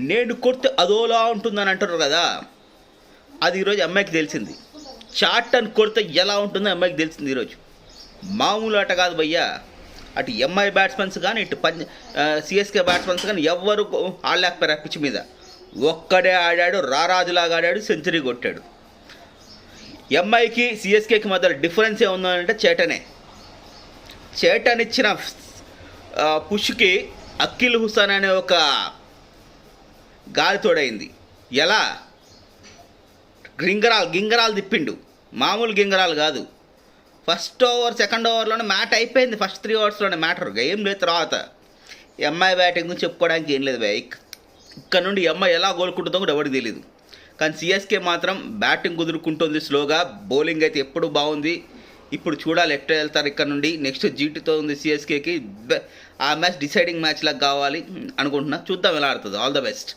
నేను కొడితే అదోలా ఉంటుందని అంటారు కదా, అది ఈరోజు అమ్మాయికి తెలిసింది. చాట్ అని కొడితే ఎలా ఉంటుందో అమ్మాయికి తెలిసింది ఈరోజు. మామూలు ఆట కాదు భయ్యా. అటు ఎంఐ బ్యాట్స్మెన్స్ కానీ ఇటు సిఎస్కే బ్యాట్స్మెన్స్ కానీ ఎవ్వరు ఆడలేకపోయారు పిచ్ మీద. ఒక్కడే ఆడాడు, రారాజులాగా ఆడాడు, సెంచరీ కొట్టాడు. ఎంఐకి సిఎస్కేకి మధ్య డిఫరెన్స్ ఏముందంటే చేటన్ ఇచ్చిన పుష్కి అఖిల్ హుసేన్ అనే ఒక గాలి తోడైంది. ఎలా గింగరాలు తిప్పిండు, మామూలు గింగరాలు కాదు. ఫస్ట్ ఓవర్ సెకండ్ ఓవర్లోనే మ్యాట్ అయిపోయింది. ఫస్ట్ 3 ఓవర్స్లోనే మ్యాటర్ ఏం లేదు. తర్వాత ఎంఐ బ్యాటింగ్ గురించి చెప్పుకోవడానికి ఏం లేదు భయ్. ఇక్కడ నుండి ఎంఐ ఎలా కోలుకుంటుందో కూడా ఎవరికి తెలియదు. కానీ సిఎస్కే మాత్రం బ్యాటింగ్ కుదురుకుంటుంది స్లోగా. బౌలింగ్ అయితే ఎప్పుడు బాగుంది. ఇప్పుడు చూడాలి ఎట్లా వెళ్తారు ఇక్కడ నుండి. నెక్స్ట్ జీటీతో ఉంది సిఎస్కేకి. ఆ మ్యాచ్ డిసైడింగ్ మ్యాచ్ లాగా కావాలి అనుకుంటున్నా. చూద్దాం ఎలా ఆడుతుందో. All the best.